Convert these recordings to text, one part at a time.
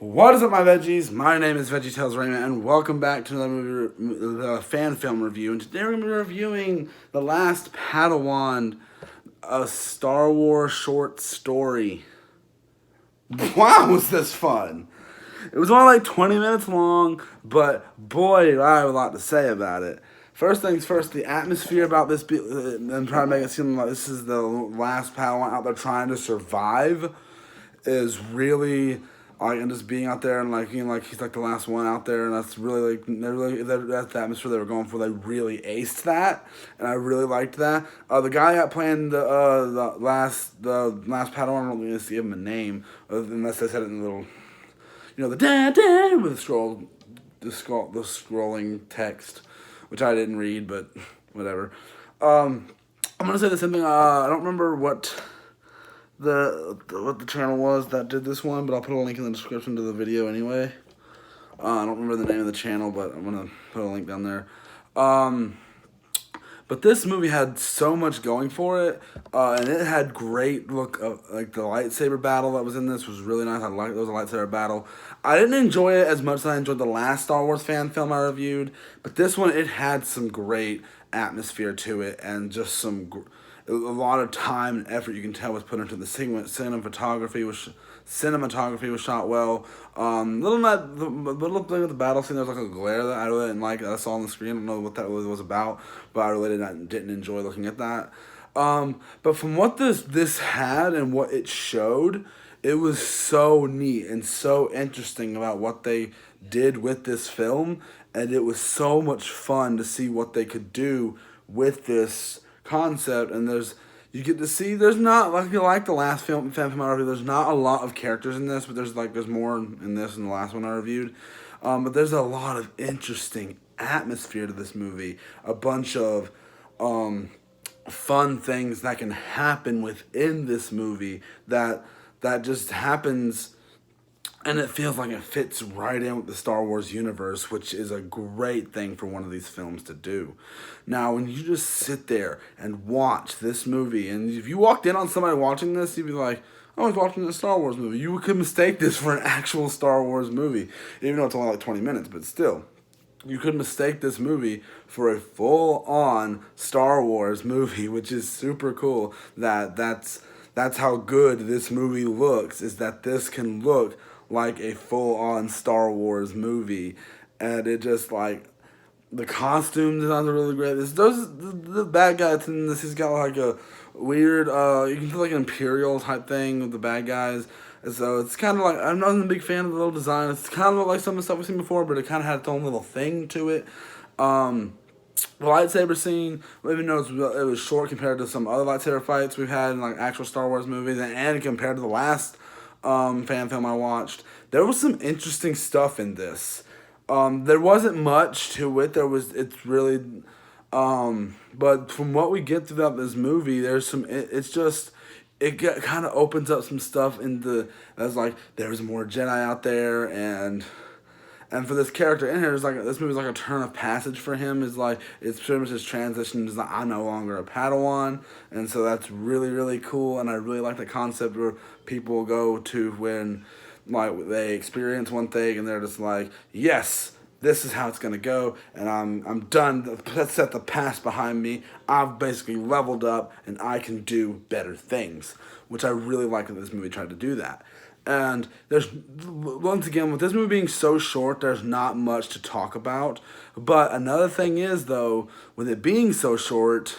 What is up, my veggies? My name is VeggieTales Raymond, and welcome back to another fan film review. And today we're going to be reviewing The Last Padawan, a Star Wars short story. Wow, was this fun! It was only like 20 minutes long, but boy, did I have a lot to say about it. First things first, the atmosphere about this, and trying to make it seem like this is the last Padawan out there trying to survive, is really like, and just being out there and like being like he's like the last one out there, and that's really like that's the atmosphere they were going for. They really aced that, and I really liked that. The guy that playing the last Padawan, I don't really give him a name unless they said it in the little, the da with the scrolling text, which I didn't read, but whatever. I'm gonna say the same thing. I don't remember what the channel was that did this one, but I'll put a link in the description to the video anyway. I don't remember the name of the channel, but I'm gonna put a link down there. But this movie had so much going for it, and it had great look. Like the lightsaber battle that was in this was really nice. I liked it was a lightsaber battle. I didn't enjoy it as much as I enjoyed the last Star Wars fan film I reviewed, but this one, it had some great atmosphere to it, and just a lot of time and effort you can tell was put into the cinematography was shot well. Little thing with the battle scene, there was like a glare that I really didn't like that I saw on the screen. I don't know what that was about, but I really didn't enjoy looking at that. But from what this had and what it showed, it was so neat and so interesting about what they did with this film, and it was so much fun to see what they could do with this concept. And you get to see there's not like the last fan film I reviewed. There's not a lot of characters in this, but there's more in this than the last one I reviewed. But there's a lot of interesting atmosphere to this movie. A bunch of fun things that can happen within this movie that just happens, and it feels like it fits right in with the Star Wars universe, which is a great thing for one of these films to do. Now, when you just sit there and watch this movie, and if you walked in on somebody watching this, you'd be like, oh, I was watching a Star Wars movie. You could mistake this for an actual Star Wars movie, even though it's only like 20 minutes, but still. You could mistake this movie for a full-on Star Wars movie, which is super cool. That's how good this movie looks, is that this can look like a full-on Star Wars movie. And it just, like, the costume designs are really great. The bad guy in this, he's got like a weird, you can feel like an Imperial type thing with the bad guys. And so it's kind of like, I'm not a big fan of the little design. It's kind of like some of the stuff we've seen before, but it kind of had its own little thing to it. The lightsaber scene, even though it was short compared to some other lightsaber fights we've had in like actual Star Wars movies, and compared to the last fan film I watched, there was some interesting stuff in this. There wasn't much to it. It's really, but from what we get throughout this movie, it kind of opens up some stuff that's like, there's more Jedi out there, and for this character in here, this movie's like a turn of passage for him. Is like, it's pretty much his transition. Is like, I'm no longer a Padawan, and so that's really, really cool. And I really like the concept where people go to when, like, they experience one thing and they're just like, yes, this is how it's gonna go, and I'm done. Let's set the past behind me. I've basically leveled up, and I can do better things, which I really like that this movie tried to do that. And once again, with this movie being so short, there's not much to talk about. But another thing is, though, with it being so short,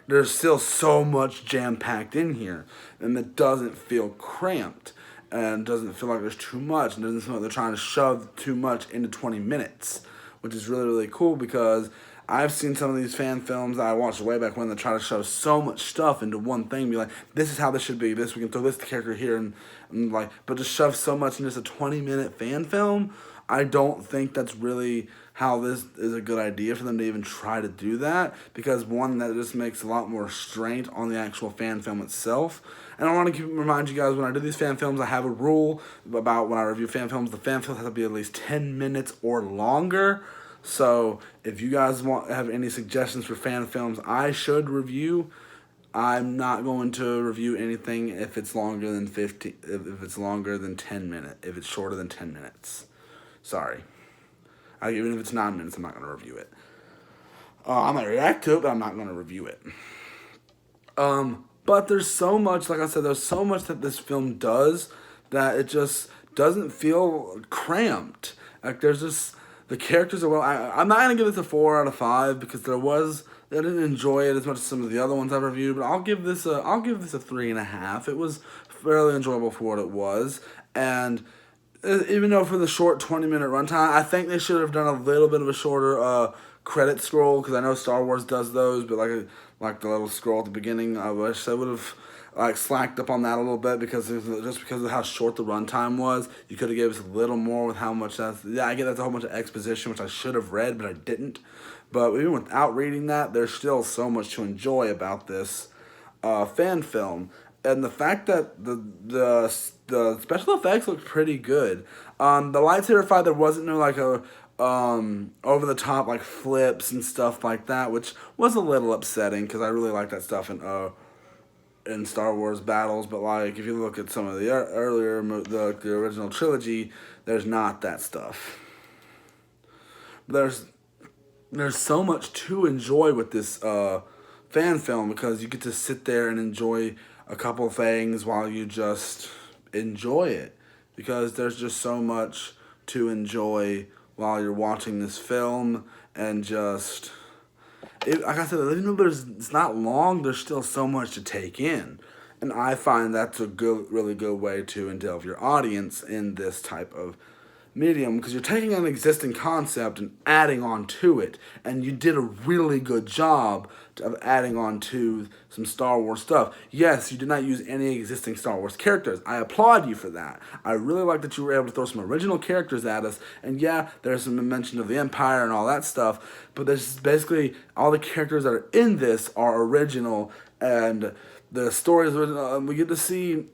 there's still so much jam-packed in here. And it doesn't feel cramped. And doesn't feel like there's too much. And doesn't feel like they're trying to shove too much into 20 minutes. Which is really, really cool, because I've seen some of these fan films that I watched way back when that try to shove so much stuff into one thing. Be like, this is how this should be. We can throw this character here, and like, but to shove so much into just a 20-minute fan film, I don't think that's really how this is a good idea for them to even try to do that. Because one, that just makes a lot more restraint on the actual fan film itself. And I want to remind you guys, when I do these fan films, I have a rule about when I review fan films. The fan film has to be at least 10 minutes or longer. So if you guys have any suggestions for fan films I should review, I'm not going to review anything if it's longer than 15, if it's longer than 10 minutes, if it's shorter than 10 minutes. Sorry. Even if it's 9 minutes, I'm not going to review it. I might react to it, but I'm not going to review it. But there's so much, like I said, there's so much that this film does that it just doesn't feel cramped. Like there's just, the characters are well. I'm not gonna give this a 4 out of 5 because I didn't enjoy it as much as some of the other ones I've reviewed. But I'll give this a 3.5. It was fairly enjoyable for what it was, and even though for the short 20-minute runtime, I think they should have done a little bit of a shorter credit scroll, because I know Star Wars does those, but like the little scroll at the beginning, I wish they would have like slacked up on that a little bit, because of how short the runtime was. You could have given us a little more with how much that's. Yeah, I get that's a whole bunch of exposition, which I should have read, but I didn't. But even without reading that, there's still so much to enjoy about this fan film, and the fact that the special effects look pretty good. The lightsaber fight, there wasn't no like a over the top like flips and stuff like that, which was a little upsetting because I really like that stuff in Star Wars battles. But like if you look at some of the earlier the original trilogy, there's not that stuff. There's so much to enjoy with this fan film, because you get to sit there and enjoy a couple things while you just enjoy it, because there's just so much to enjoy while you're watching this film. And just, like I said, even though it's not long, there's still so much to take in. And I find that's a really good way to indulge your audience in this type of medium, because you're taking an existing concept and adding on to it, and you did a really good job of adding on to some Star Wars stuff. Yes, you did not use any existing Star Wars characters. I applaud you for that. I really like that you were able to throw some original characters at us, and yeah, there's some mention of the Empire and all that stuff, but there's basically all the characters that are in this are original, and the story is original. We get to see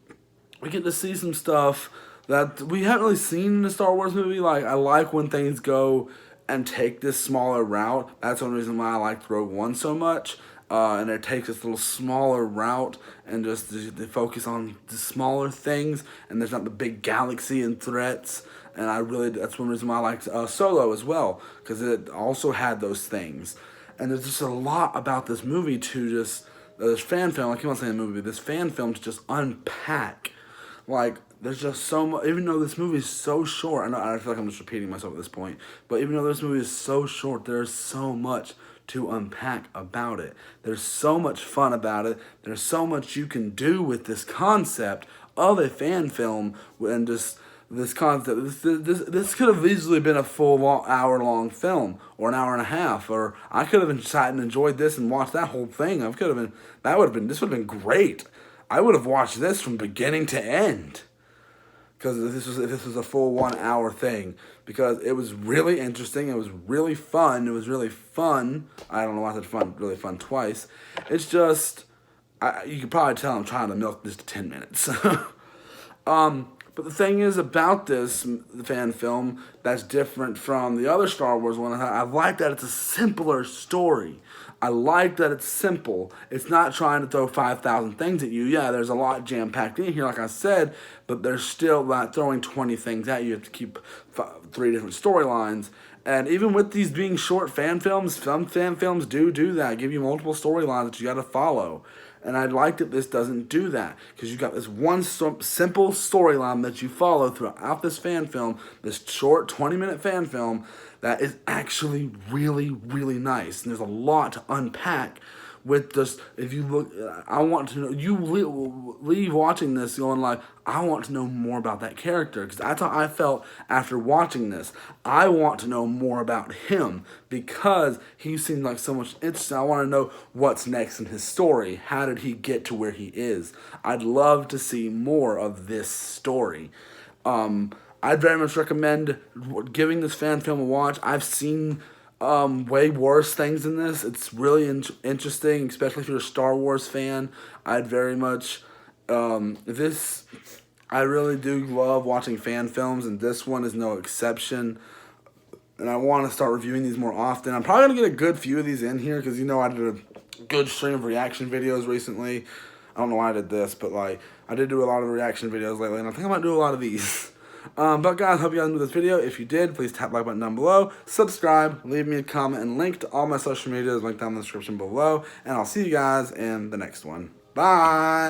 some stuff that we haven't really seen in a Star Wars movie. Like, I like when things go and take this smaller route. That's one reason why I liked Rogue One so much. And it takes this little smaller route and just they focus on the smaller things, and there's not the big galaxy and threats. And that's one reason why I liked Solo as well, because it also had those things. And there's just a lot about this movie to just, this fan film, I keep on saying movie, this fan film to just unpack. Like, there's just so much, even though this movie is so short, I feel like I'm just repeating myself at this point, but even though this movie is so short, there's so much to unpack about it. There's so much fun about it. There's so much you can do with this concept of a fan film, and just this concept. This could have easily been a full hour-long film, or an hour and a half, or I could have sat and enjoyed this and watched that whole thing. This would have been great. I would have watched this from beginning to end. Because if this was a full 1 hour thing, because it was really interesting, it was really fun, I don't know why I said fun, really fun twice. It's just, you could probably tell I'm trying to milk this to 10 minutes. But the thing is about this fan film that's different from the other Star Wars one, I like that it's a simpler story. I like that it's simple. It's not trying to throw 5,000 things at you. Yeah, there's a lot jam-packed in here, like I said, but there's still not throwing 20 things at you. You have to keep 3 different storylines. And even with these being short fan films, some fan films do that, give you multiple storylines that you got to follow. And I like that this doesn't do that, because you got this one simple storyline that you follow throughout this fan film, this short 20-minute fan film, that is actually really, really nice. And there's a lot to unpack with this. If you look, I want to know, you leave watching this going like, I want to know more about that character, because that's how I felt after watching this. I want to know more about him, because he seems like so much interesting. I want to know what's next in his story. How did he get to where he is? I'd love to see more of this story. I'd very much recommend giving this fan film a watch. I've seen way worse things than this. It's really interesting, especially if you're a Star Wars fan. I'd very much, I really do love watching fan films, and this one is no exception. And I want to start reviewing these more often. I'm probably going to get a good few of these in here, because I did good stream of reaction videos recently. I don't know why I did this, but like I did do a lot of reaction videos lately, and I think I might do a lot of these. But guys, hope you guys enjoyed this video. If you did, please tap the like button down below, subscribe, leave me a comment, and link to all my social medias linked down in the description below. And I'll see you guys in the next one. Bye!